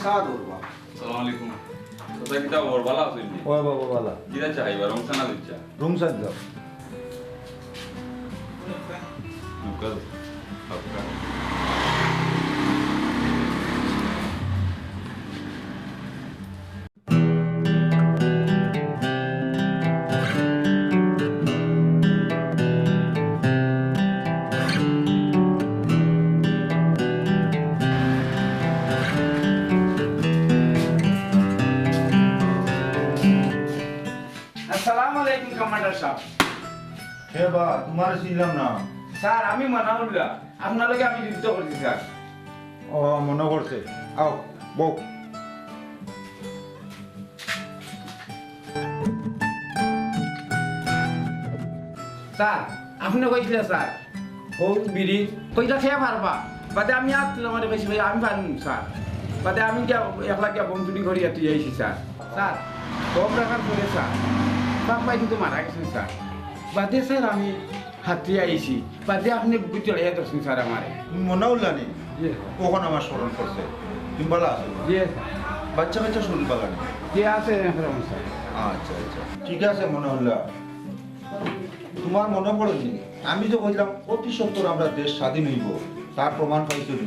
সাদ ওরবা আসসালামু আলাইকুম তো কিতা ওর ভালো আছেন নি ওই বাবা বালা জিরা চাইবা রংসানা দিচ্ছা রুম সাজ যাও নকল আপকা আসসালামু আলাইকুম কমান্ডার সাহেব। হে বা তোমার ছিলাম না স্যার আমি মানাউল্লাহ, আপনার লগে আমি যুদ্ধ করছি স্যার। ও মনে করছে আও বউ স্যার আপনি কইছিলেন স্যার বহুত বিড়ি কইটা খেয়ে পারবা বাদে আমি আর তুলে মানে কইছি ভাই আমি পারুম স্যার বাদে আমি গিয়া একলা গিয়া বন্ধুটি ঘড়ি তুই আইছি স্যার। স্যার সব রাখার পরে স্যার বাপ ভাই কিন্তু মারা গেছেন স্যার বাদে স্যার আমি হাতি আইছি বাদে আপনি বুঝতে চড়াইয়া ধরছেন স্যার আমারে। তুমি মনে উল্লা নেই কখন আমার স্মরণ করছে তুমি বালা আছো জি স্যার বাচ্চা কাচ্চা শরীর বালা নেই জি আছে স্যার। আচ্ছা আচ্ছা ঠিক আছে মনে উল্লা তোমার মনে পড়েনি আমি যে বললাম অতি সত্তর আমরা দেশ স্বাধীন হইব তার প্রমাণ পাইছো নি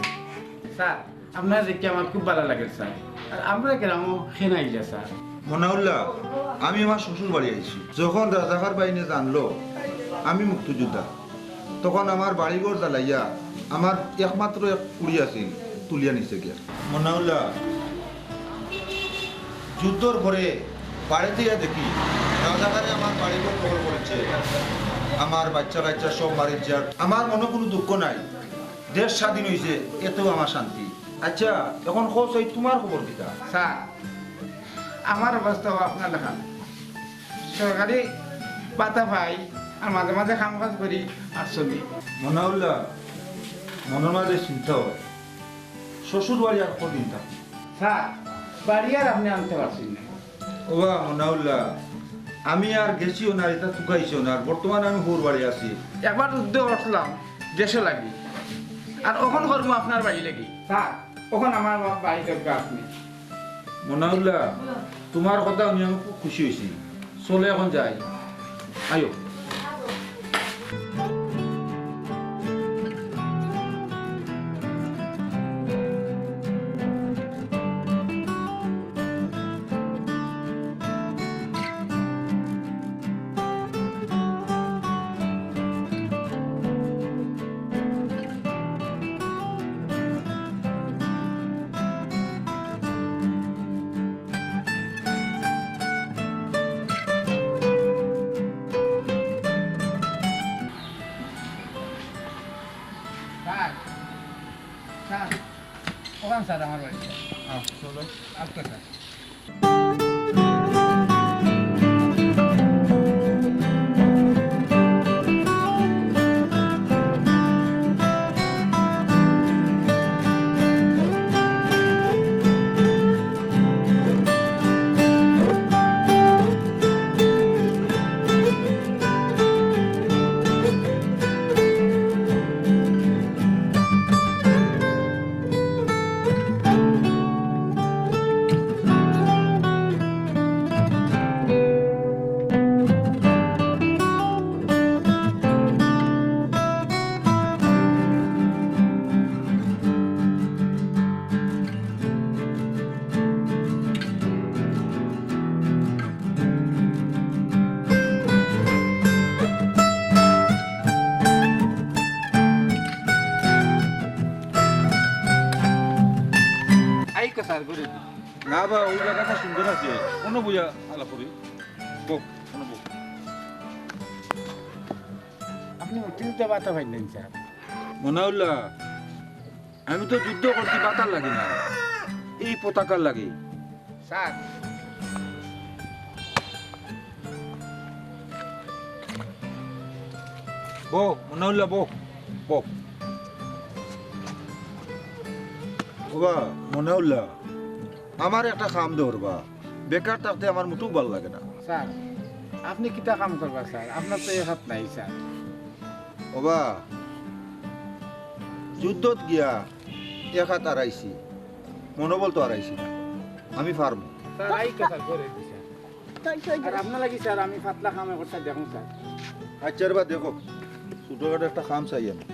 স্যার আপনার দেখে আমার খুব ভালো লাগে স্যার। আর আমরা কেন খেনাইলে স্যার মনাউল্লাহ আমি আমার শ্বশুর বাড়ি আইছি যখন রাজাকার বাহিনী জানলো আমি মুক্তিযোদ্ধা তখন আমার বাড়িঘর জ্বালাইয়া আমার একমাত্র এক কুড়ি আছিল তুলিয়া নিছে গিয়া মনাউল্লাহ যুদ্ধর পরে বাড়িতে গিয়া দেখি রাজাকারে আমার বাড়িঘর খবর করেছে আমার বাচ্চা কাচ্চা সব মারির যাক আমার মনে কোনো দুঃখ নাই দেশ স্বাধীন হয়েছে এতেও আমার শান্তি। আচ্ছা এখন খোঁজ এই তোমার খবর দিতা স্যার আমার অবস্থাও আপনার লেখা সরকারি পাতা পাই আর মাঝে মাঝে কাম কাজ করি আর চলি। মনাউল্লাহ মনের মাঝে চিন্তা হয় শ্বশুর বাড়ি আর কদিন থাকি স্যার বাড়ি আর আপনি আনতে পারছেন না। ওবা মনাউল্লাহ আমি আর গেছিও না এটা টুকাইছিও না আর বর্তমানে আমি হোর বাড়ি আছি একবার যুদ্ধ করছিলাম দেশে লাগি আর ওখান করবো আপনার বাড়ি লাগি স্যার ওখান আমার বাড়ি দরকার আপনি। মনাউল্লাহ তোমার কথা আমি খুব খুশি হয়েছি চলে এখন যাই আয়ো স্যার স্যার ওখান স্যার আমার বাড়ি চলো আজকে স্যার আইকো স্যার করে দিই। না বা ওই জায়গাটা সুন্দর আছে কোনো বুঝা আলাপ করি বক কোনো বক আপনি মুক্তিযুদ্ধ বাতা পাইলেন স্যার। মনাউল্লাহ আমি তো যুদ্ধ করছি বাতার লাগে না এই পতাকার লাগে স্যার বক মনাউল্লাহ বক বক বাবা মনাউল্লাহ আমার একটা কাম ধরবা বেকার থাকতে আমার মোটেও ভালো লাগে না স্যার আপনি কিতা কাম করবা স্যার আপনার তো এক হাত নাই স্যার। বাবা যুদ্ধত গিয়া এক হাত হারাইছি মনোবল তো হারাইছি না, আমি পারবো। স্যার আইকা স্যার করে দিছে আর আপনার লাগি স্যার আমি পাতলা কামে করতে দেখুন স্যার। আচ্ছা বা দেখো ছোটখাটো একটা কাম চাই আমি।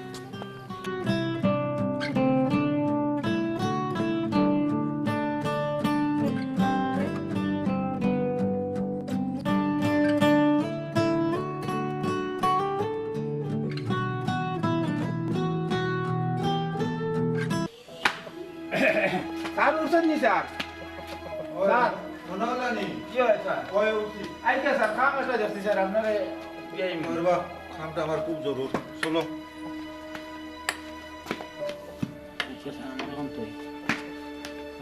স্যার উঠছেন নি স্যার? স্যার মনে হলো নি কি হয় স্যার? কয়ে উঠি আইকা স্যার কাম একটা দেখছি স্যার আপনারে বিয়াই করবা, কামটা আমার খুব জরুর। চলো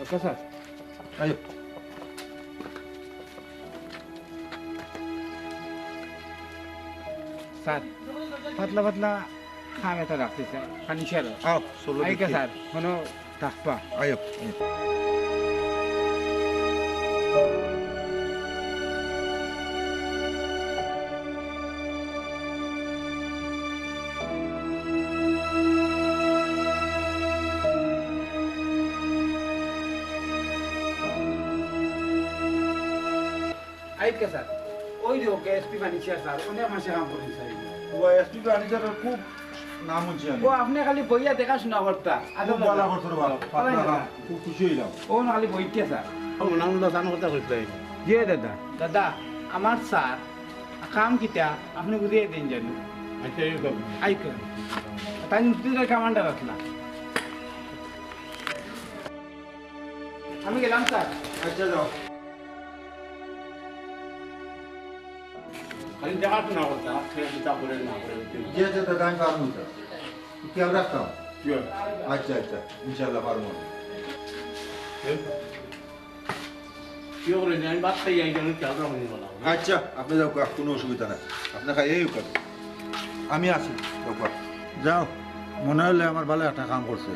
ওকে স্যার। আয়ো। স্যার পাতলা পাতলা খাম এটা রাখছি স্যার পানি স্যার। আও চলো আইকা দেখি। স্যার কোনো থাকবা। আয়ো আয়ো। আইকা স্যার ওই যে ওকে এসপি পানি স্যার অনেক মাসে কাম করেন স্যার। এসপি ফার্নিচারের খুব নাম হচ্ছে আমি। ও আপনি খালি বইয়া দেখাশোনা করতা খুব ভালো করছো রে বাবা, পাতলা কাম, খুব খুশি হইলাম। ও না খালি বইতে স্যার। জি দাদা দাদা আমার স্যার কাম কিটা আপনি বুঝিয়ে দিন জানি। আইকা তাই দুধের কামান্ডার আসলা আমি গেলাম স্যার। আচ্ছা যাও। খালি দেখাশোনা করতা চিন্তা করে না করে যে যে দাদা আমি পারবো না, কি আমরা রাখতাম। আচ্ছা আচ্ছা ইনশাল্লাহ পারবো। আচ্ছা আপনি যাও, কোনো অসুবিধা নাই, আপনি খাই এই করেন, আমি আছি। যাও, মনে হলে আমার ভালো একটা কাম করছে,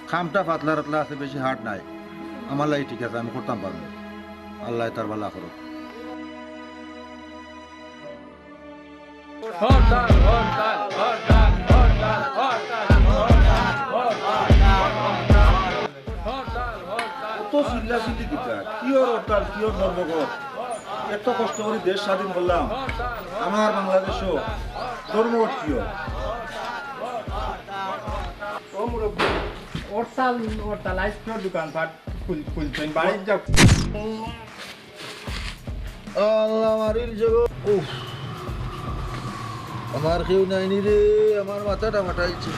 খামটা পাতলা রাতলা আছে, বেশি হার্ড নাই, আমার লাই ঠিক আছে, আমি করতাম পারবো। আল্লাহ তার ভালো করো। কত চিল্লা চিল্লি কিতা, কিয়র হরতাল, কিয়র ধর্মঘট, এত কষ্ট করে দেশ স্বাধীন করলাম, আমার বাংলাদেশও ধর্মঘট কিয়র? হরতাল আইসক্রিম দোকানপাট খুলছেন বাড়ির যাও। আল্লাহ মারির জগৎ, উফ, আমার কেউ নাইনি রে, আমার মাথাটা ফাটাইছে।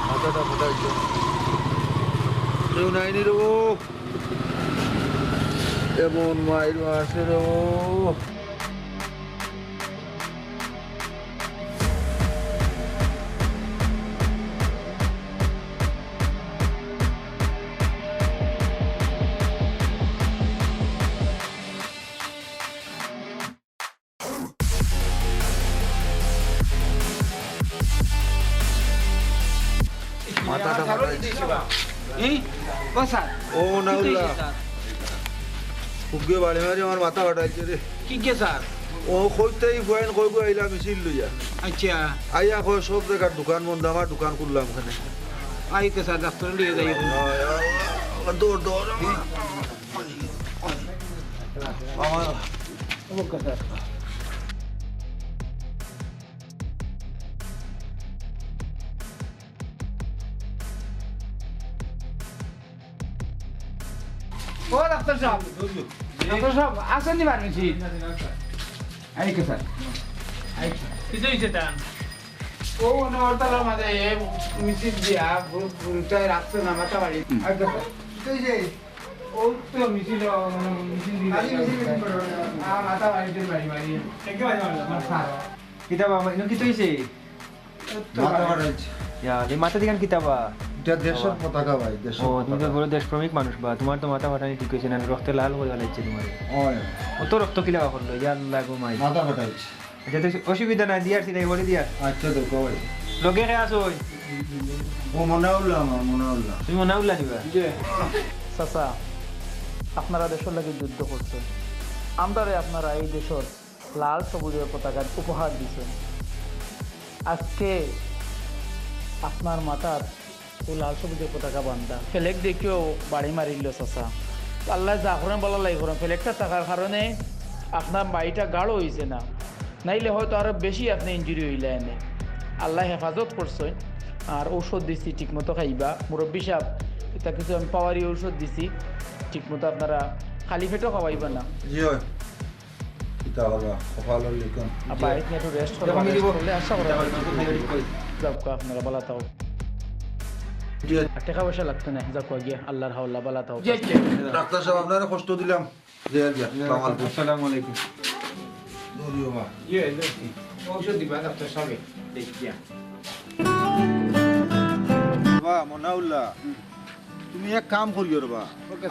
মাথাটা ফাটাইছে, কেউ নাইনি রে, এমন মায়ের মাসে রে। মাথাটা ফাটাইছে। ও স্যার ও নাউল্লাহ, ফুগে বাড়ি মারি আমার মাথা ফাটাইছে রে। কি কে স্যার? ও কইতেই বয়ান কই কই আইলা মিছিল লইয়া, আচ্ছা আইয়া কই সব জায়গার দোকান বন্ধ, আমার দোকান খুললাম ওখানে। আইকে স্যার ডাক্তার নিয়ে যাই। দৌড় দৌড় আমার ওকে স্যার। ও ডাক্তার সাহেব, ডাক্তার সাহেব আসেননি পারমিছি। আইকে স্যার কিছু হয়েছে তা ও হরতালের মাঝে মিছিল দিয়া ভুলটায় রাখছে না মাথা বাড়ি। আইকে স্যার ও তো মিছিল মাথা বাড়িতে বাড়ি বাড়ি স্যার কিতাবা ইনো কি হইছে মাথা ফাটাইছে। এই মাথা দিগান কিতাবা এটা দেশের পতাকা ভাই, ও দেশের তুমি তো পতাকা। বড় দেশপ্রেমিক মানুষ বা তোমার তো মাথা ফাটানি ঠিক হয়েছে না রক্তে লাল করে ফেলাইছে তোমার ওই অত রক্ত কি লাগা করলো ইয়া আল্লাহ গো মাই মাথা ফাটাইছে। আচ্ছা তো অসুবিধা নাই দিয়ার সিলাই বলে দিয়ার আচ্ছা দেখো ভাই, লগে কে আসো ও মনে হলো আমার, মনে হলো। তুমি মনে উল্লা নিবা চাচা আপনারা দেশের লাগে যুদ্ধ করছেন, আমরারে আপনারা এই দেশের লাল সবুজের পতাকা উপহার দিচ্ছেন। আজকে আপনার মাথার ও লাল সবুজের পতাকা বান্ধা ফেলেক দেখেও বাড়ি মারিল চাচা। আল্লাহ যা করেন বলা লাই করেন, ফেলেকটা থাকার কারণে আপনার বাড়িটা গাঢ় হয়েছে না, নাইলে হয়তো আরও বেশি আপনি ইঞ্জুরি হইলে এনে। আল্লাহ হেফাজত করছেন। আর ঔষধ দিছি ঠিকমতো খাইবা, মুরব্বী সাহেব এটা কিছু আমি পাওয়ারি ঔষধ দিছি, ঠিকমতো আপনারা খালি পেটও খাওয়াইবা না। জি হয় কিতা করবা কপালের লিখন আর বাড়িতে একটু রেস্ট করলে আশা করা যাক আপনারা বলা তাও জি আর টাকা পয়সা লাগতো না, যাক গিয়ে আল্লাহর হাওলা বলা তাও। ডাক্তার সাহেব আপনারা কষ্ট দিলাম যে আসসালামু আলাইকুম। দরিও মা ইয়ে দেখি ঔষধ দিবা ডাক্তার সাহেব দেখিয়া। বাবা মনাউল্লাহ তুমি এক কাম করিও রে বা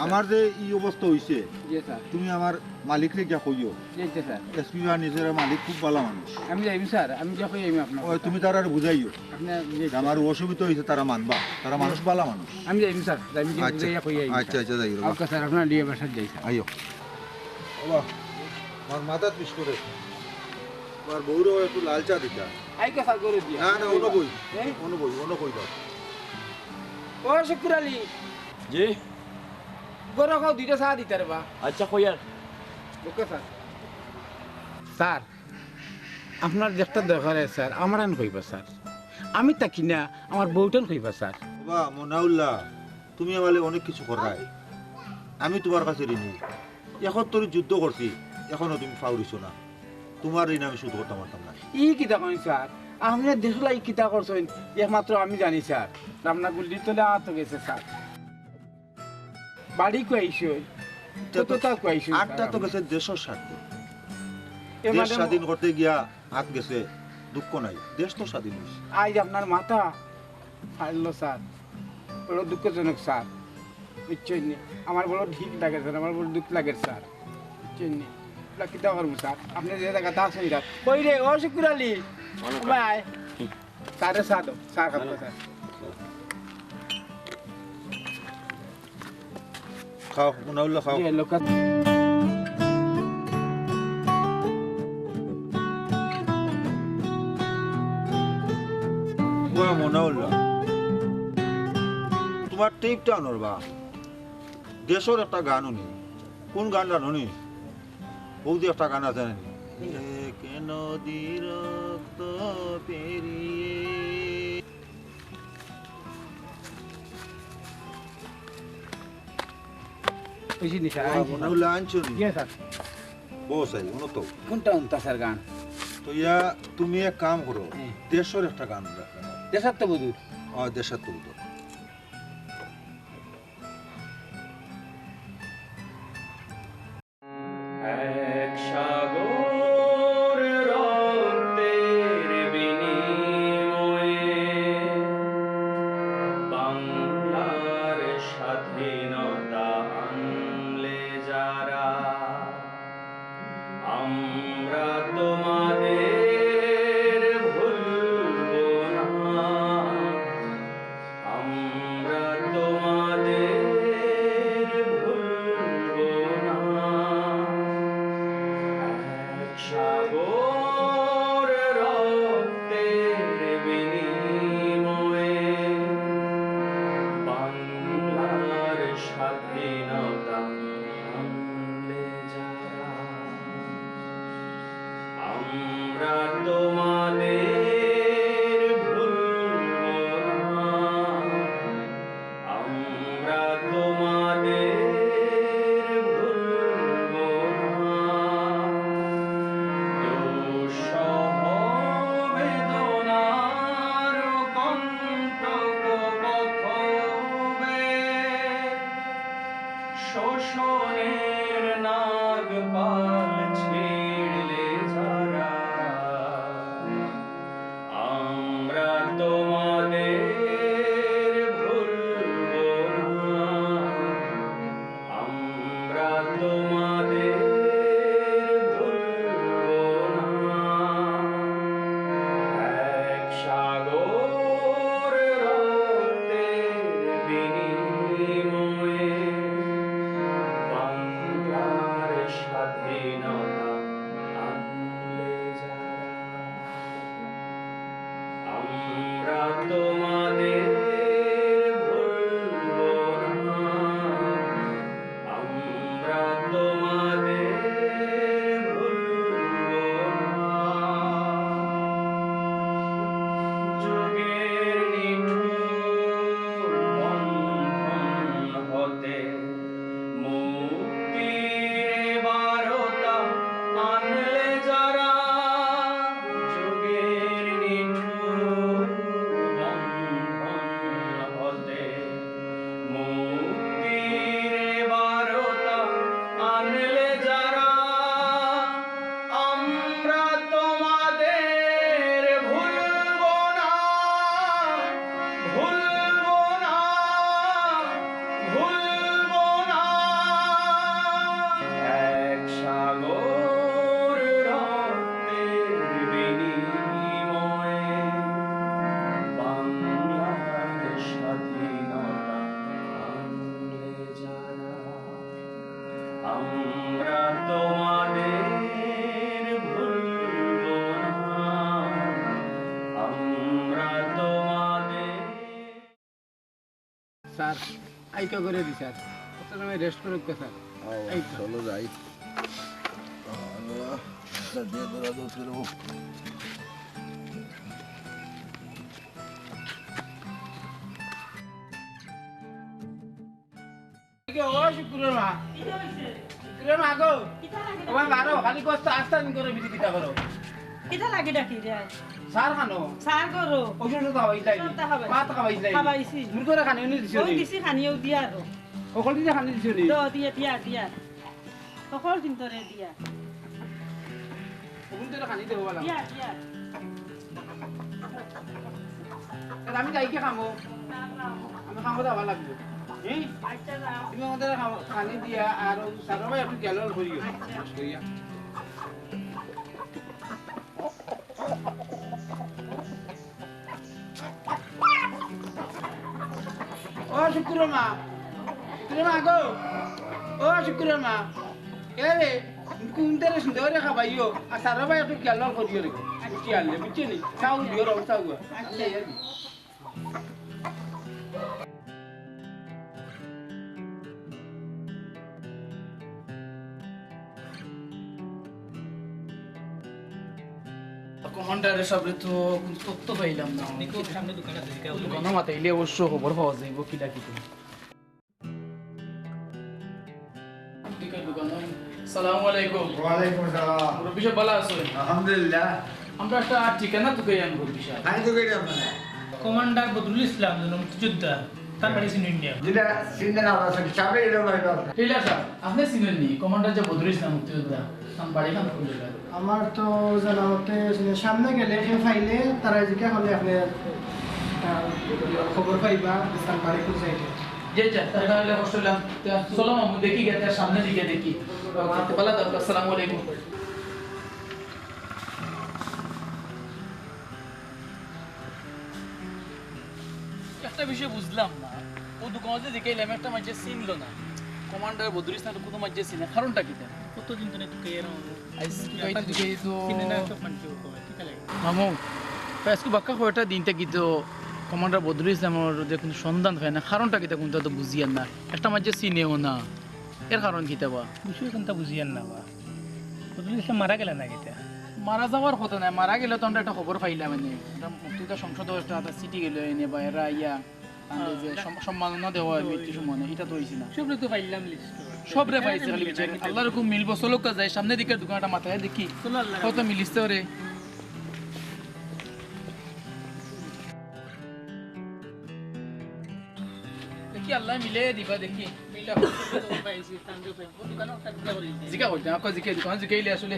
আমার যে এই অবস্থা হইছে জি স্যার। তুমি আমার মালিকরে গিয়া কইও জি স্যার। এসপি বা নিজের মালিক খুব ভালো মানুষ আমি যাইম স্যার, আমি যখন যাইম আপনার ওই তুমি তারা বুঝাইও আপনার আমার অসুবিধা হয়েছে তারা মানবা, তারা মানুষ ভালো মানুষ। আমি যাইম স্যার, যাইম কি আচ্ছা বুঝাইয়া কই আইম। আচ্ছা আচ্ছা যাই রে বা ওকে স্যার, আপনার দিয়ে বাসার যাই স্যার। আইও বাবা আমার মাথা পিস করে আমার বউরও একটু লাল চা দিতা। আইকে স্যার করে দিয়া। না না অন্য বই এই? অন্য বই দাও। ও শুকুর আলী, জি গরো খাও দুইটা চা দিতে রে বা। আচ্ছা কইয়ার ওকে স্যার। স্যার আপনার যেটা দরকার স্যার আমার আন কইবা স্যার, আমি তাকি না আমার বউটান কইবা স্যার। বাবা মনাউল্লাহ তুমি আমালে অনেক কিছু করাই, আমি তোমার কাছে ঋণী। এখন তোর যুদ্ধ করছি, এখনো তুমি ফাউরিছো না, তোমার ঋণ আমি শোধ করতে পারতাম না। ই কিতা কইন স্যার, আপনি দেশলাই কিতা করছেন একমাত্র আমি জানি স্যার। আপনার গুল্লি তোলে আত গেছে স্যার, বাড়ি কইছো কতটা কইছো আটটা তো গেছে দেশের স্বার্থে, দেশ স্বাধীন করতে গিয়া হাত গেছে, দুঃখ নাই, দেশ তো স্বাধীন হয়েছে। আজ আপনার মাথা ফাড়লো স্যার, বড় দুঃখজনক স্যার। বুঝছেন নি, আমার বড় ঠিক লাগে স্যার, আমার বড় দুঃখ লাগে স্যার। বুঝছেন নি, ওটা কিতা করবো স্যার, আপনি যে জায়গাটা আছেন এটা কই রে ও শুকুর আলী ভাই, স্যারে চা দাও, চা খাবো স্যার। খাও মনাউল্লাহ খাও। যে লোক মনাউল্লাহ তোমার টেপটা আনোর বা দেশের একটা গান উনি, কোন গান জানো নি? বৌদি একটা গান আছে নানি, কেন রক্ত পেরিয়ে। বুঝি নি স্যার। মনাউল্লাহ আনছো নি? ইয়ে স্যার। বস আই উনো তো কোনটা উনতা স্যার গান? তো ইয়া তুমি এক কাম করো, হ্যাঁ। দেশের একটা গান রাখো। দেশাত্মবোধ। দেশের তুলতো এক সাগর রক্তের বিনিময়ে বাংলার স্বাধীনতা আনলে যারা, আমরা তোমাদের ভুলবো না, আমরা তোমাদের ভুলবো না। এক সাগর রক্তের বিনিময়ে বাংলার স্বাধীনতা আনলে যারা, আমরা তোমাদের ভুলবো না, আমরা তোমাদের ভুলবো না। দুঃসহ বেদনার কণ্টক পথবে, শোষণের নাগপাল ছিঁড়লে যারা, আমরা তোমাদের ভুলবো না, আমরা তোমাদের ভুলবো না। এক সাগর রক্তের বিনিময়ে বাংলার স্বাধীনতা আনলে যারা। স্যার আইকা করে দি স্যার কত সময় রেস্ট করুক স্যার চলো যাই ও শুক্রের মা শুক্রের মা গো তোমার বারো খালি কষ্ট আস্তে করে বিধি কিতা করো কিটা লাগে ডাকি রে স্যার খানো সার করো ওষুধ খাওয়াই যাই মাত খাওয়াই যাই খাবাইছি মুর করে খানি নি দিছো ওই দিছি খানিও দিয়া রো ওকল দিতে খানি দিছো নি দ দিয়া দিয়া দিয়া সকল কিন্তু রে দিয়া ওকল দিতে খানি দেবো বলা দিয়া দিয়া আমি যাই কি খামো আমি খামো যাওয়া লাগবে হ্যাঁ আচ্ছা যাও তুমি আমাদের খানি দিয়া আর সারা ভাই একটু গেল করিও কইয়া ও শুক্রের মা গো ও শুক্রের মা কে রে কুন্তারে সুন্দর খাবাইও আর সারা ভাই একটু গেল করিও রে কি আনলে বুঝছি নি চাউ দিও রও চাউ আচ্ছা কমান্ডারের সামনে তো কোনো তথ্য পাইলাম না সামনে দোকানে মাতাইলে অবশ্য খবর পাওয়া যাইব কিলা কি সালামু আলাইকুম ওয়ালাইকুম আসসালাম মুরব্বি সাহেব ভালো আছেন আলহামদুলিল্লাহ আমরা একটা ঠিকানা তো কই আমি মুরব্বি সাহেব আমি তো কইরা আপনারা কমান্ডার বদরুল ইসলাম মুক্তিযোদ্ধা তার বাড়ি ছিল ইন্ডিয়া যেটা সিন্ধনা আছে চাবে এলো ভাইবা লীলা সাহেব আপনি চিনেন নি কমান্ডার যে বদরুল ইসলাম মুক্তিযোদ্ধা তার বাড়ি খান কোন জায়গায় আমার তো জানা মতে সামনে গেলে সে ফাইলে তারা জিজ্ঞা হলে আপনি খবর পাইবা তার বাড়ি কোন সাইডে যে যা তাহলে হলে হোস্টেলাম চলো মামু দেখি গেতে সামনে দিকে দেখি ভালো থাকো আসসালামু আলাইকুম একটা বিষয় বুঝলাম না ও দোকানে দেখে এলাম একটা মাঝে চিনলো না কমান্ডার বদরুল ইসলাম কোনো মাঝে চিনে কারণটা কি তা কতদিন ধরে তুই এর মামু আজকে বাক্কা কয়টা দিনটা কিন্তু কমান্ডার বদরুল ইসলামের যে কোনো সন্ধান হয় না কারণটা কিতা কোনটা তো বুঝিয়ান না একটা মাঝে চিনেও না এর কারণ কিতা বা বিষয় কোনটা বুঝিয়ান না বা বদরুল ইসলাম মারা গেল না কিতা মারা যাওয়ার কথা নাই মারা গেলে তো আমরা একটা খবর পাইলাম মানে মুক্তিযোদ্ধা সংসদ একটা চিঠি গেল এনে বা এরা ইয়া যে সম্মাননা দেওয়া হয় মৃত্যু সম্মানে এটা তো হয়েছে না সব তো পাইলাম লিস্ট সবরে পাইছে খালি বিচার আল্লাহর খুব মিলবো চলো যায় সামনে দিকে দোকানটা মাথায় দেখি কত মিলিছে রে দেখি আল্লাহ মিলে দিবা দেখি জিকা করতে আকৌ জিকে দোকান জিকাইলে আসলে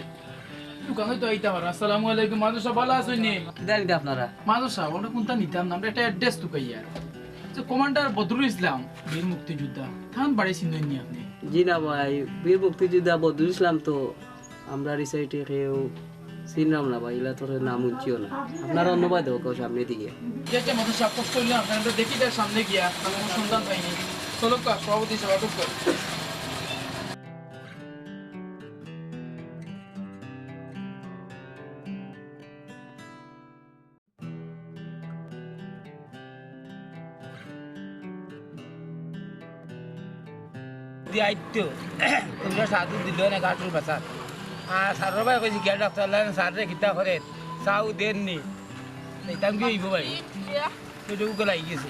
দোকানে তো আইতা পারো আসসালামু আলাইকুম মাদু সাহেব ভালো আছেন নি দেন দে আপনারা মাদু সাহেব আমরা কোনটা নিতাম না আমরা একটা অ্যাড্রেস তো কইয়া যে কমান্ডার বদরুল ইসলাম বীর মুক্তিযোদ্ধা থান বাড়ি চিনেন নি আপনি জি না ভাই বীর মুক্তিযোদ্ধা বদরুল ইসলাম তো আমরা রিসাইটে কেউ চিনলাম না ভাই এলা তোর নাম উঞ্চিও না আপনারা অন্যবাদ হোক সামনে দিকে যে মানুষ সাপোর্ট করলে আপনারা দেখি তার সামনে গিয়া কোনো সন্ধান পাইনি চলো সভাপতি সেবা করতে আইতো তোমরা সাধু দিল না গাটুর বাসাত আর সারর ভাই কইছি গিয়া ডাক্তার লাইন সারে গিতা করে চাউ দেননি এইটাম কি হইব ভাই এটুকু গলাই গেছে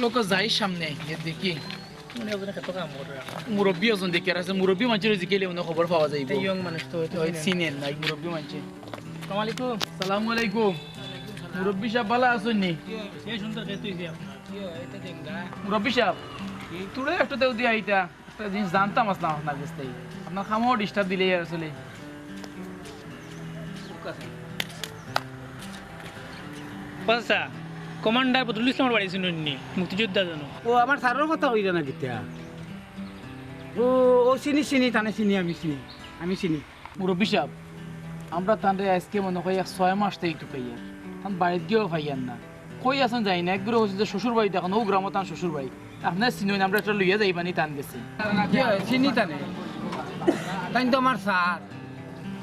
লোক যাই সামনে দেখি মুরব্বী ওজন দেখি আর আছে মুরব্বী মানুষের জিকেলে অন্য খবর পাওয়া যাইব ইয়ং মানুষ তো চিনেন নাই মুরব্বী মানুষ আসসালামু আলাইকুম সালামু আলাইকুম মুরব্বী সাহেব ভালো আছেন নি এই সুন্দর খেতে হইছে আপনার মুরব্বী সাহেব তোরা একটু দেও দিয়া এইটা একটা জিনিস জানতাম আসলাম আপনার কাছ থেকে আপনার খামাও ডিস্টার্ব দিলে আসলে বাসা কমান্ডার বদরুল ইসলামের বাড়ি ছিল মুক্তিযোদ্ধা জানো ও আমার সারর কথা হইরা না গিতা ও ও চিনি তানে চিনি আমি চিনি মুরব্বী সাহেব আমরা তাদের আজকে মনে হয় 6 মাস থেকে একটু পাইয়া তখন বাড়িতে গিয়েও পাইয়ান না কই আছেন যাই না একগুলো হচ্ছে যে শ্বশুর বাড়ি দেখুন ও গ্রামে তান শ্বশুর বাড়ি আপনার চিনুন আমরা একটা লইয়া যাইবানি টান গেছে চিনি তানে তাই তো আমার স্যার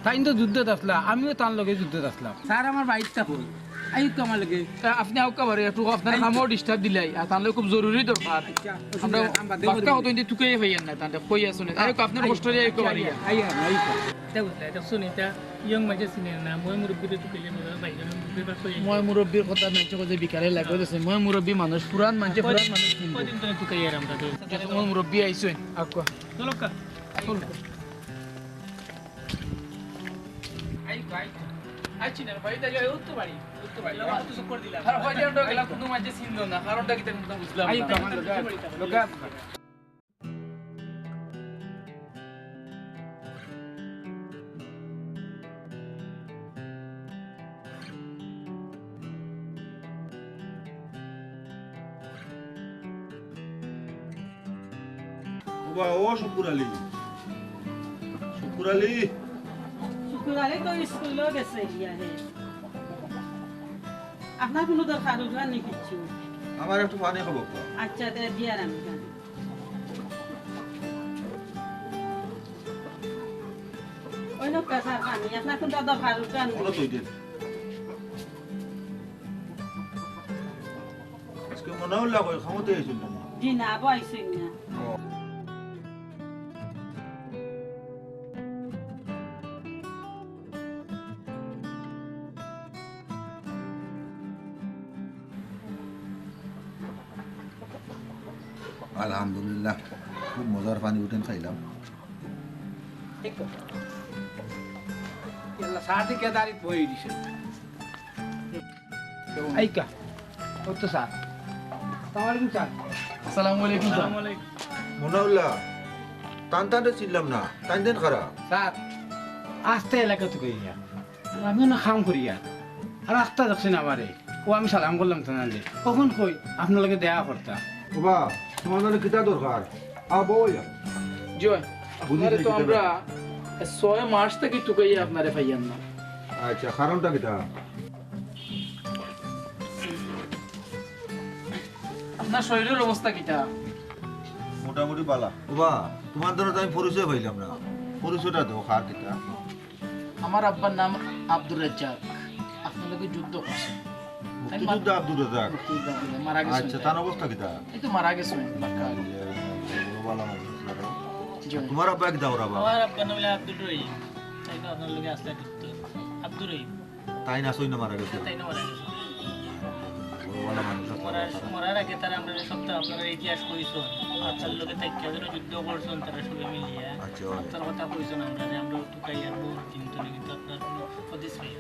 তাই তো যুদ্ধত আসলা আমিও তার লগে যুদ্ধত আসলাম স্যার আমার বাড়িতে থাকুন আইক আমার লাগে আপনি আউকা বারে একটু আপনার কামও ডিস্টার্ব দিলাই আর তাহলে খুব জরুরি দরকার আমরা বাক্কা হতো ইন্দি তুকে হইয়ান না তাহলে কই আসুন আইক আপনার কষ্ট দিয়ে আইক বারে আইয়া এটা বুঝলা এটা শুনি এটা ইয়ং মাঝে চিনে না মই মুরব্বীরে তো কইলে মজা বাইজন মুরব্বী বা কই মই মুরব্বীর কথা নাচে কথা বিকারে লাগবে আছে মই মুরব্বী মানুষ পুরান মানুষ চিনবে কদিন তো তুকে ইয়ার আমরা তো মই মুরব্বী আইছেন আউকা চলো কা চলো আইক আইক আইছি না ভাই তাই উত্তর বাড়ি লাগাতো তো support দিলা আর হয় যেটা গেলা কোনো মাঝে চিনলো না কারণটা কি তেমন বুঝলাম আইক আমার লগা ও শুকুর আলী শুকুর আলী শুক্রবারে তো স্কুলেও গেছে ইয়া হে আপনার কোনো দরকার উঠার নি কিছু আমার একটু পানি খাবো আচ্ছা তে দিয়ার আমি কেন ওই লোক কাছার পানি আপনার কোনো দরকার উঠার নি কোনো তুই দিন আজকে মনে হল কই ক্ষমতা হয়েছিল না জি না বয়সে না আলহামদুলিল্লাহ খুব মজার পানি উঠেন খাইলাম ইয়াল্লা সাথে কে দাঁড়িয়ে বই দিছে আইকা ও তো স্যার আসসালামু আলাইকুম স্যার আসসালামু আলাইকুম স্যার মনাউল্লাহ টান টানতে চিনলাম না টান দেন খারাপ স্যার আস্তে এলাকা তো কইয়া আমি না কাম করিয়া আর আস্তে দেখছেন আমারে ও আমি সালাম করলাম তানালে কখন কই আপনার লগে দেখা করতা বাবা তোমার জন্য কিতা দরকার বইয়া জয় আপনারে তো আমরা 6 মাস থেকে টুকাই আপনারে পাইয়ান না আচ্ছা কারণটা কিতা আপনার শরীরের অবস্থা কিটা মোটামুটি বালা বাবা তোমার জন্য তো আমি পরিচয় পাইলাম না পরিচয়টা দেবো কার কিতা আমার আব্বার নাম আব্দুর রাজ্জাক আপনার লগে যুদ্ধ করছে মুক্তিযুদ্ধ আব্দুর রাজ্জাক মারা গেছে আচ্ছা তার অবস্থা কিতা এই তো মারা গেছে তোমার আব্বা কিতা ওরা বাবা আমার আব্বা নাম আব্দুল রহিম তাই না আপনার লগে আসলে আব্দুল রহিম তাই না সই না মারা গেছে তাই না মারা গেছে বড় মানুষ মরার আগে তারা আমরা সপ্তাহ আপনারা ইতিহাস কইছো আপনার লোকে তাইকা ধরে যুদ্ধ করছেন তারা সবাই মিলিয়ে আচ্ছা আপনার কথা কইছেন আমরা যে আমরা টুকাই আর বহু দিন ধরে কিন্তু আপনার কোনো হদিস পাই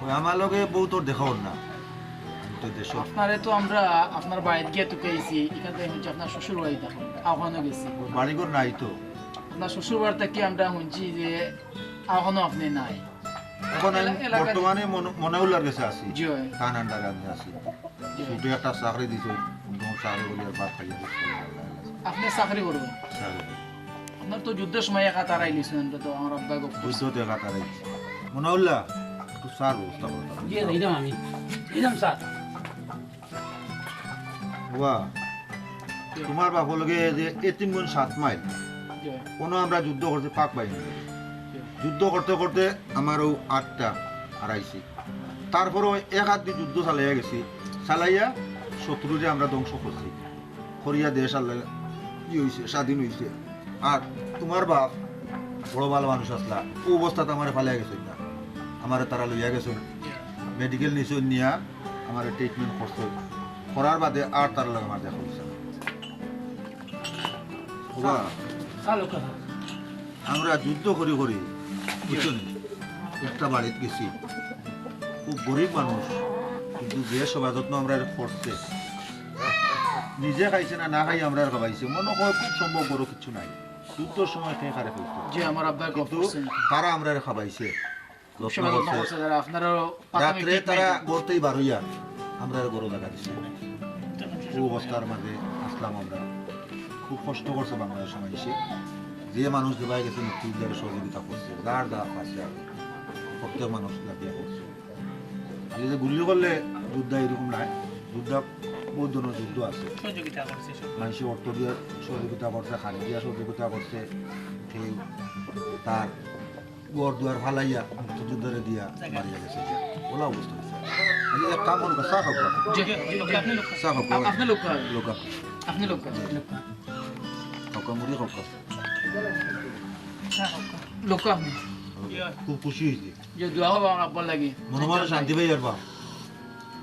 ওই আমার লগে বউ তোর দেখাও না তো দেশ আপনারে তো আমরা আপনার বাড়িতে গিয়ে টুকাইছি এখান থেকে হচ্ছে আপনার শ্বশুর বাড়ি দেখুন আহ্বানও গেছি বাড়িঘর নাই তো আপনার শ্বশুর বাড়ি থেকে আমরা শুনছি যে আহ্বানও আপনি নাই এখন আমি বর্তমানে মনাউল্লার কাছে আছি জয় কান আন্ডারে আমি আছি শুধু একটা চাকরি দিছো চাকরি বলি আর বাদ খাইয়া আপনি চাকরি করবেন আপনার তো যুদ্ধের সময় একা তারাই লিছেন তো আমার আব্বা গপ বুঝতে দেখা তারাই মনাউল্লাহ একটু সার ব্যবস্থা করতাম দিয়ে দিলাম আমি দিলাম স্যার বাবা তোমার বাপ লগে যে 3 মাইল কোনো আমরা যুদ্ধ করতে পাক পাইনি যুদ্ধ করতে করতে আমারও 8টা হারাইছি তারপরও এক হাত দিয়ে যুদ্ধ চালাইয়া গেছি চালাইয়া শত্রুরে আমরা ধ্বংস করছি করিয়া দেশ আল্লাহ ই হয়েছে স্বাধীন হয়েছে আর তোমার বাপ বড় ভালো মানুষ আসলা ও অবস্থাতে আমার ফালিয়া গেছে না আমার তারা লইয়া গেছে মেডিকেল নিচে নিয়া আমার ট্রিটমেন্ট করছে করার বাদে আর তার লগে আমার দেখা হয়েছে আমরা যুদ্ধ করি করি বুঝছেন একটা বাড়িতে গেছি খুব গরিব মানুষ কিন্তু যে সবাই যত্ন আমরা করছে নিজে খাইছে না না খাই আমরা খাবাইছে মনে হয় খুব সম্ভব বড় কিছু নাই যুদ্ধর সময় খেয়ে খারে ফেলতো যে আমার আব্বা কিন্তু তারা আমরা খাবাইছে রাত্রে তারা গড়তেই বার হইয়া আমরা গরু দেখা দিচ্ছি অবস্থার মাঝে আসলাম আমরা খুব কষ্ট করছে বাংলার সময় এসে যে মানুষ দেবাই গেছে মুক্তিযুদ্ধের সহযোগিতা করছে যার যা পাশে প্রত্যেক মানুষ লাভিয়া করছে আর যে গুলি করলে যুদ্ধ এরকম নাই যুদ্ধ বহুত ধরনের যুদ্ধ আছে মানুষ অর্থ দিয়ে সহযোগিতা করছে খালি দিয়া সহযোগিতা করছে কেউ তার ঘর দুয়ার ফালাইয়া মুক্তিযুদ্ধরে দিয়া মারিয়া গেছে ওলা অবস্থা হয়েছে এক কাম করুন চা খাও আপনি লোক চা খাও আপনি লোক লোকা আপনি লোক খাও মুড়ি খাও লোক আপনি খুব খুশি হয়েছি যে দোয়া হবে আপনার লাগে মনে মনে শান্তি পাই আর বাপ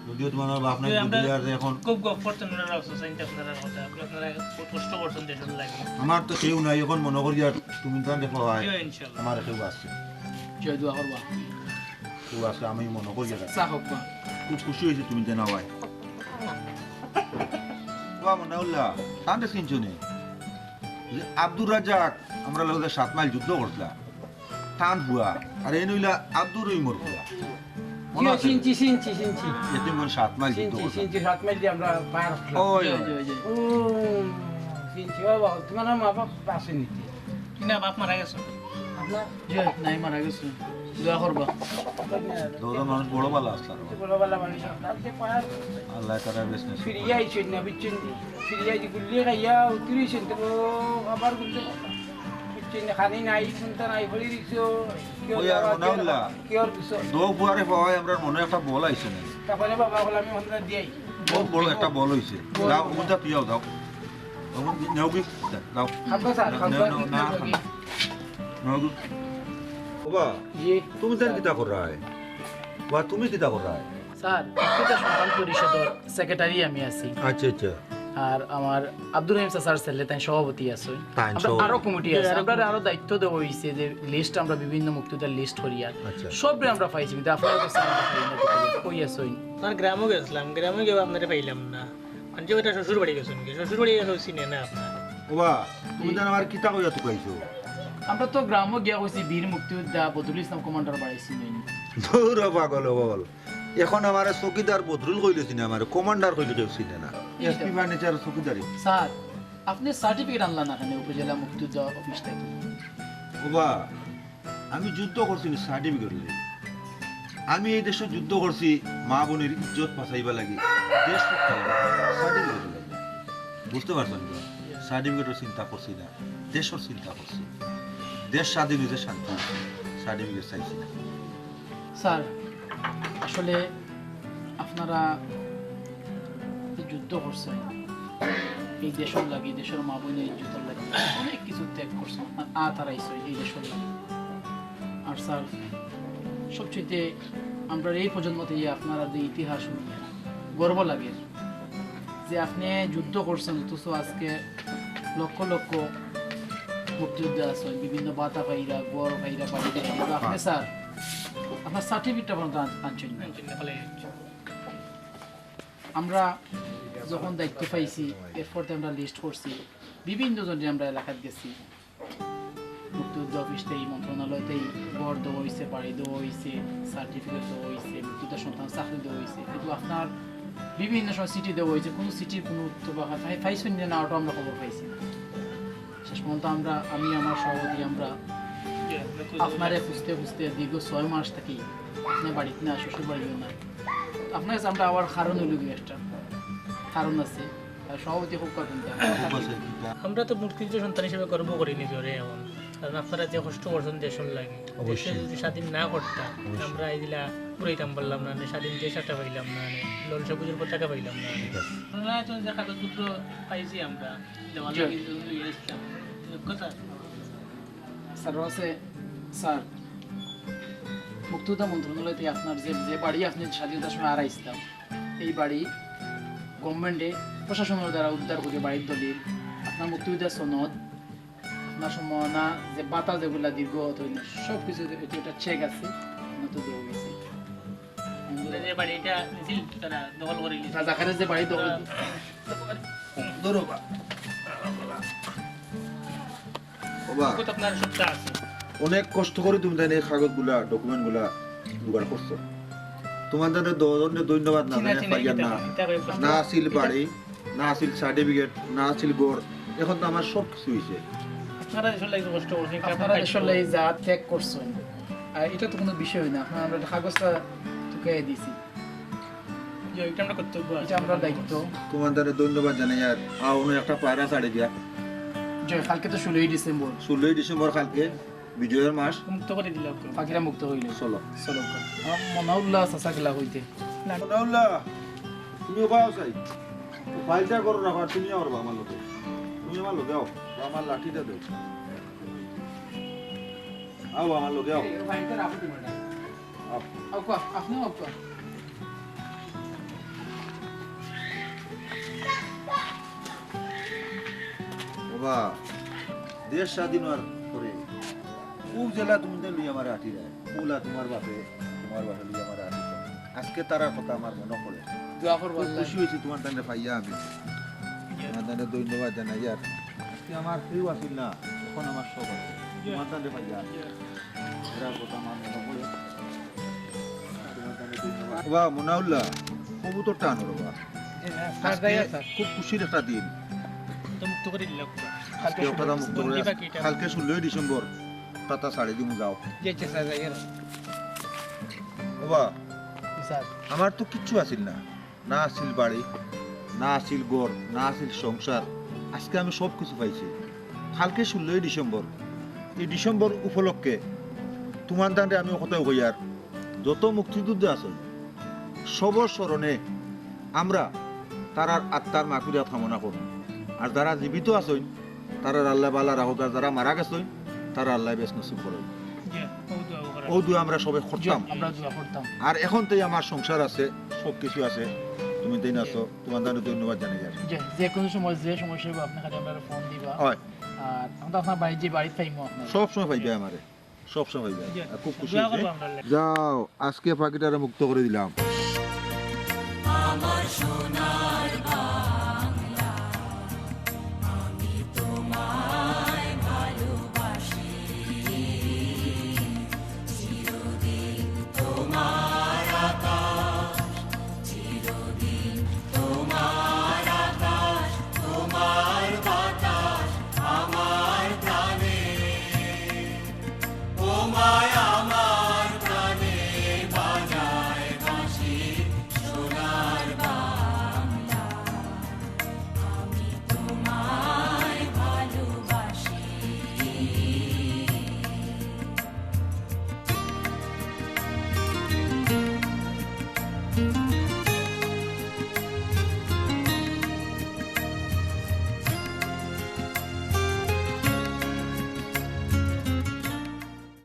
যদিও তোমার বাপ নাই যদি আর এখন খুব গপ করতেন ওনারা চিন্তা আপনারা কথা আপনারা কষ্ট করছেন দেশের লাগে আমার তো কেউ নাই এখন মনে করি আর তুমি তো দেখো হয় ইনশাআল্লাহ আমার কেউ আছে যে দোয়া করবা কেউ আছে আমি মনে করি আর চা হোক খুব খুশি হয়েছে তুমি যে নাওয়াই বাবা মনে হল্লা তান্তে চিনছো নে আব্দুর রাজাক আমরা লোক 7 মাইল যুদ্ধ করছিলাম টান হুয়া আর এই নইলা আব্দুর রহিমর হুয়া চিনছি 7 মাইল যুদ্ধ করছিলাম চিনছি 7 মাইল দিয়ে আমরা পার ওই ও চিনছি বাবা তোমার মা বাপ পাশে নিতে না বাপ মারা গেছে আপনার যে নাই মারা গেছে দোয়া করবা দুজন মানুষ বড় ভালো আসলাম বড়বেলা মানুষ আপনার যে পার আল্লাহ তাআলা বিজনেস ফিরিয়া আইছেন না বিচ্ছেন ফিরিয়া যে গুলি খাইয়া উতরিছেন তো আবার গুলি বিচ্ছেন খানি নাই শুনতে নাই হলি রিক্সো ওই আর মনে হল্লা কি আর কিছু দো বুয়ারে পাওয়ায় আমরা মনে একটা বল আইছে না তারপরে বাবা বলে আমি হন্তা দিই বহুত বড় একটা বল হইছে দাও মুদা পিয়াও দাও তখন নেও কি দাও খাবো স্যার খাবো না নেও বাবা জি তুমি তার কিতা কর রায় বা তুমি কিতা কর রায় স্যার ব্যক্তিগত সন্তান পরিষদের সেক্রেটারি আমি আছি আচ্ছা আচ্ছা আর আমার আব্দুর রহিম স্যার ছেলে তাই সভাপতি আছে তাই আমরা সভাপতি। আরো কমিটি আছে আমরা আরো দায়িত্ব দেওয়া হইছে যে লিস্ট আমরা বিভিন্ন মুক্তিযোদ্ধার লিস্ট করি আর আচ্ছা। সবরে আমরা পাইছি কিন্তু আপনারা তো সাইন কই আছে আমার গ্রামও গেছিলাম গ্রামে গিয়ে আপনারা পাইলাম না মানে ওটা শ্বশুর বাড়ি গেছেন কি শ্বশুর বাড়ি গেছে চিনে না আপনার বাবা তুমি জান আমার কিতা কইয়া তো কইছো আমরা তো গ্রামও গিয়া হইছি বীর মুক্তিযোদ্ধা বদরুল ইসলাম কমান্ডার বাড়াইছি নাই দূর পাগল বল এখন আমার চকিদার বদরুল কইলেছি না আমার কমান্ডার কইলে কেউ চিনে না এসপি ম্যানেজার চকিদারি স্যার আপনি সার্টিফিকেট আনলা না কেন উপজেলা মুক্তিযোদ্ধা অফিস থেকে বাবা আমি যুদ্ধ করছি সার্টিফিকেট লই আমি এই দেশে যুদ্ধ করছি মা বোনের ইজ্জত বাঁচাইবা লাগি দেশ রক্ষা লাগি সার্টিফিকেট লাগি বুঝতে পারছেন তো সার্টিফিকেটের চিন্তা করছি না দেশের চিন্তা করছি দেশ স্বাধীন হয়েছে শান্তি সার্টিফিকেট চাইছি না স্যার আসলে আপনারা এই যুদ্ধ করছেন এই দেশের লাগে দেশের মা বোনের ইজ্জতের লাগে অনেক কিছু ত্যাগ করছেন তারাইছে এই দেশের লাগে আর স্যার সবচেয়ে আমরা এই প্রজন্মতে আপনারা যে ইতিহাস শুনবেন গর্ব লাগে যে আপনি যুদ্ধ করছেন অথচ আজকে লক্ষ লক্ষ মুক্তিযোদ্ধা আছেন বিভিন্ন বাতা পাইরা গড় পাইরা পাইরা আপনি স্যার আপনার সার্টিফিকেটটা পর্যন্ত আনছেন না আমরা যখন দায়িত্ব পাইছি এরপর আমরা লিস্ট করছি বিভিন্ন জনে আমরা এলাকাত গেছি মুক্তিযুদ্ধ অফিসতেই মন্ত্রণালয়তেই ঘর দেওয়া হয়েছে বাড়ি দেওয়া হয়েছে সার্টিফিকেট দেওয়া হয়েছে মুক্তিযোদ্ধা সন্তান চাকরি দেওয়া হয়েছে কিন্তু আপনার বিভিন্ন সময় সিটি দেওয়া হয়েছে কোনো সিটির কোনো উত্তর বা পাইছেন না ওটা আমরা খবর পাইছি না শেষ পর্যন্ত আমি আমার সভাপতি আমরা আপনারে খুঁজতে খুঁজতে দীর্ঘ 6 মাস থাকি আপনি বাড়িতে না শ্বশুর বাড়িও না আপনার কাছে আমরা আবার কারণ হইল একটা কারণ আছে সভাপতি খুব কথা আমরা তো মুক্তিযুদ্ধ সন্তান হিসেবে গর্ব করি নিজরে এমন কারণ আপনারা যে কষ্ট করছেন দেশের লাগে দেশে যদি স্বাধীন না করতাম আমরা এইগুলা পুরাইতাম পারলাম না স্বাধীন দেশ একটা পাইলাম না লোন সবুজের পতাকা পাইলাম না আমরা তো যে কাগজপত্র পাইছি আমরা দেওয়ালে কিন্তু ইয়েছিলাম কথা স্যার আছে স্যার মুক্তিযোদ্ধা মন্ত্রণালয় থেকে আপনার যে বাড়ি আপনি স্বাধীনতার সময় হারাইছিলাম এই বাড়ি গভর্নমেন্টে প্রশাসনের দ্বারা উদ্ধার করে বাড়ির দলিল আপনার মুক্তিযোদ্ধার সনদ আপনার সম্ভাবনা যে বাতা যেগুলা দীর্ঘ সব কিছু এটা চেক আছে আপনার তো দেওয়া গেছে যে বাড়িটা নিছিল তারা দখল করে নিয়েছে রাজাকারের যে বাড়ি দখল আপনার সত্তা আছে অনেক কষ্ট করে তুমি তাই এই কাগজগুলা ডকুমেন্টগুলা জোগাড় করছো তোমার দাদা ধন্যবাদ না পাইয়া না না আসিল বাড়ি না আসিল সার্টিফিকেট না আসিল গড় এখন তো আমার সব কিছু হয়েছে আপনারা দেশের লাগে কষ্ট করছেন আপনারা দেশের লাগে যা ত্যাগ করছেন আর এটা তো কোনো বিষয় না আমরা কাগজটা টুকাই দিছি এটা আমরা কর্তব্য এটা আমরা দায়িত্ব তোমার দাদা ধন্যবাদ জানাই আর আউনো একটা পায়রা ছাড়ে দিয়া কালকে তো 16 ডিসেম্বর 16 ডিসেম্বর কালকে বিজয়ের মাস মুক্ত করে দিলাম পাখিরা মুক্ত হইল চলো চলো মনাউল্লাহ চাচা গেলা হইতে মনাউল্লাহ তুমি উপায় চাই ফাইলটা করো রাখো আর তুমি আমার আমার লোকে তুমি আমার লোকে আও আমার লাঠিটা দেও আও আমার লোকে আও আপনি বাবা দেশ স্বাধীন হওয়ার পরে খুব জেলা তুমি তো লুই আমার আঠি দেয় ওলা তোমার বাপে লুই আমার আঠি আজকে তারার কথা আমার মনে পড়ে দোয়া করবো খুব খুশি হয়েছি তোমার দানে পাইয়া আমি তোমার দানে ধন্যবাদ জানাই আর আজকে আমার কেউ আসিল না এখন আমার সব আছে তোমার দানে পাইয়া এরার কথা আমার মনে পড়ে তোমার দানে ধন্যবাদ বাবা মনাউল্লাহ কবুতরটা আনো বাবা আজকে খুব খুশির একটা দিন মুক্ত করে দিলাম আজকে কথা মুক্ত করে কালকে 16 ডিসেম্বর টাটা সাড়ে দিমু যাও বাবা আমার তো কিচ্ছু আসিল না না আসিল বাড়ি না আসিল ঘর না আসিল সংসার আজকে আমি সব কিছু পাইছি কালকে 16 ডিসেম্বর এই ডিসেম্বর উপলক্ষে তোমার দানে আমি কোথাও হইয়ার যত মুক্তিযুদ্ধ আছে সবর স্মরণে আমরা তারার আত্মার মাকুরিয়া কামনা করব আর যারা জীবিত আছেন তারা আল্লাহ বালা রাখুক আর যারা মারা গেছেন তারা আল্লাহ বেশ নসিব করুন ও দুয়া আমরা সবাই করতাম আর এখন তো আমার সংসার আছে সব কিছু আছে তুমি দিন আছো তোমার দানে ধন্যবাদ জানাই আর যে কোনো সময় যে সমস্যা হবে আপনার কাছে আমরা ফোন দিবা হয় আর আমরা আপনার বাড়ি যে বাড়ি পাইমো আপনার সব সময় পাইবে আমারে সব সময় পাইবে আর খুব খুশি হয়েছে যাও আজকে পাখিটারে মুক্ত করে দিলাম আমার সোনা